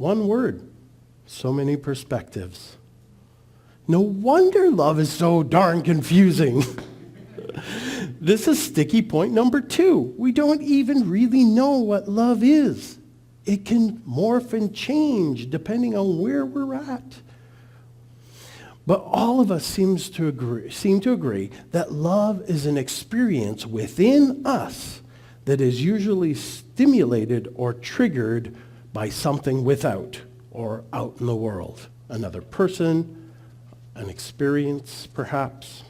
One word, so many perspectives. No wonder love is so darn confusing. This is sticky point number 2. We don't even really know what love is. It can morph and change depending on where we're at. But all of us seem to agree that love is an experience within us that is usually stimulated or triggered by something without or out in the world. Another person, an experience, perhaps.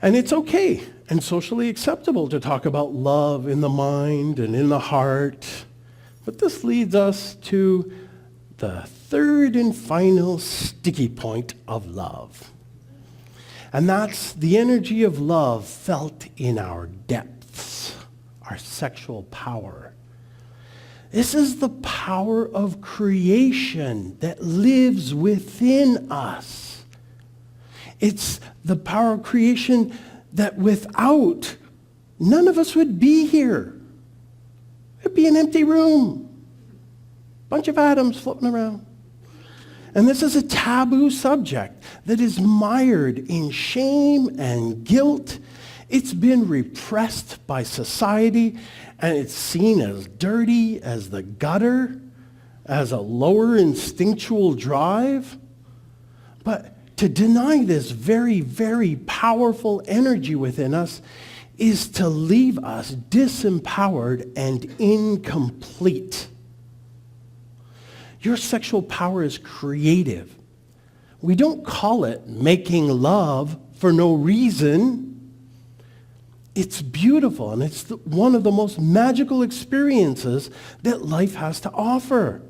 And it's okay and socially acceptable to talk about love in the mind and in the heart. But this leads us to the third and final sticky point of love. And that's the energy of love felt in our depths, our sexual power. This is the power of creation that lives within us. It's the power of creation that without, none of us would be here. It'd be an empty room. Bunch of atoms floating around. And this is a taboo subject that is mired in shame and guilt. It's been repressed by society, and it's seen as dirty, as the gutter, as a lower instinctual drive. But to deny this very, very powerful energy within us is to leave us disempowered and incomplete. Your sexual power is creative. We don't call it making love for no reason. It's beautiful, and it's one of the most magical experiences that life has to offer.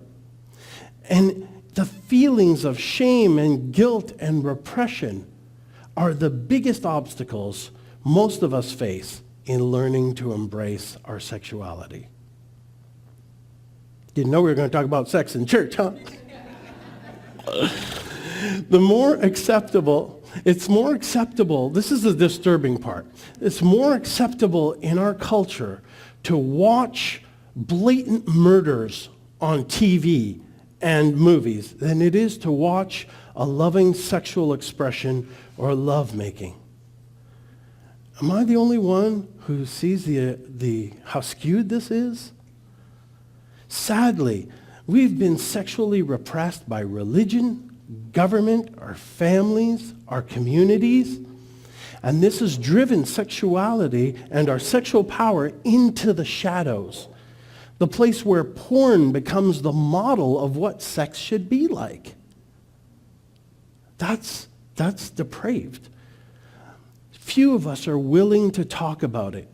And the feelings of shame and guilt and repression are the biggest obstacles most of us face in learning to embrace our sexuality. Didn't know we were going to talk about sex in church, huh? It's more acceptable, this is the disturbing part. It's more acceptable in our culture to watch blatant murders on TV and movies than it is to watch a loving sexual expression or lovemaking. Am I the only one who sees how skewed this is? Sadly, we've been sexually repressed by religion, government, our families, our communities, and this has driven sexuality and our sexual power into the shadows, the place where porn becomes the model of what sex should be like. That's depraved. Few of us are willing to talk about it.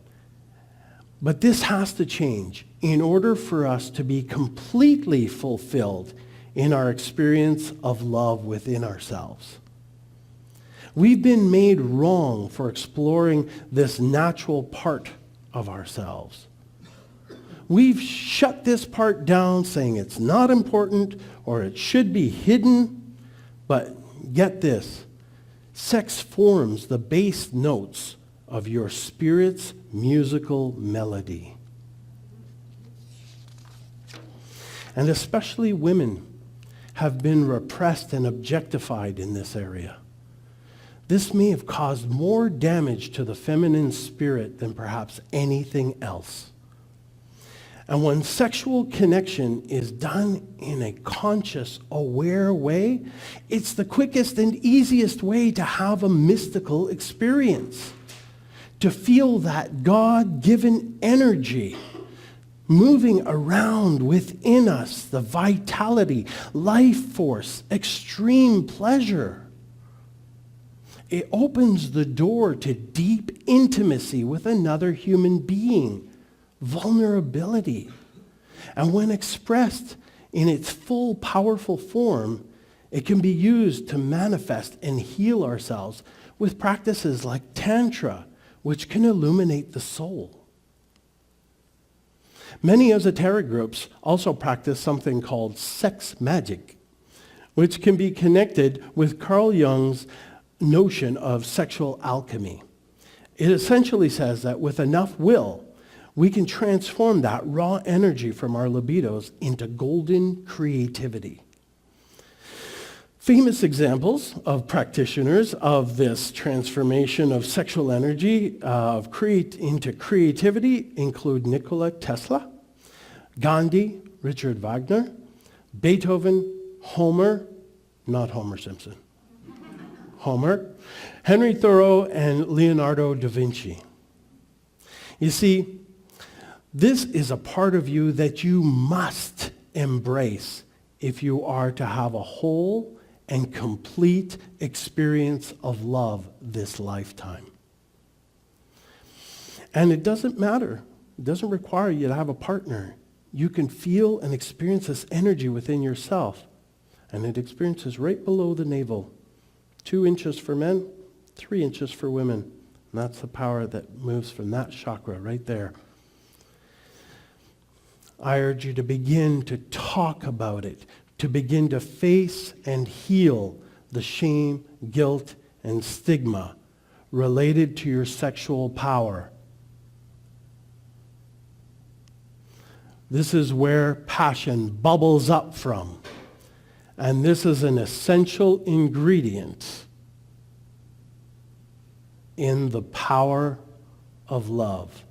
But this has to change in order for us to be completely fulfilled in our experience of love within ourselves. We've been made wrong for exploring this natural part of ourselves. We've shut this part down, saying it's not important or it should be hidden. But get this, sex forms the bass notes of your spirit's musical melody. And especially women have been repressed and objectified in this area. This may have caused more damage to the feminine spirit than perhaps anything else. And when sexual connection is done in a conscious, aware way, it's the quickest and easiest way to have a mystical experience. To feel that God-given energy moving around within us, the vitality, life force, extreme pleasure. It opens the door to deep intimacy with another human being, vulnerability. And when expressed in its full, powerful form, it can be used to manifest and heal ourselves with practices like Tantra, which can illuminate the soul. Many esoteric groups also practice something called sex magic, which can be connected with Carl Jung's notion of sexual alchemy. It essentially says that with enough will, we can transform that raw energy from our libidos into golden creativity. Famous examples of practitioners of this transformation of sexual energy into creativity include Nikola Tesla, Gandhi, Richard Wagner, Beethoven, Homer, not Homer Simpson, Homer, Henry Thoreau, and Leonardo da Vinci. You see, this is a part of you that you must embrace if you are to have a whole and complete experience of love this lifetime. And it doesn't matter. It doesn't require you to have a partner. You can feel and experience this energy within yourself. And it experiences right below the navel. 2 inches for men, 3 inches for women. And that's the power that moves from that chakra right there. I urge you to begin to talk about it, to begin to face and heal the shame, guilt, and stigma related to your sexual power. This is where passion bubbles up from. And this is an essential ingredient in the power of love.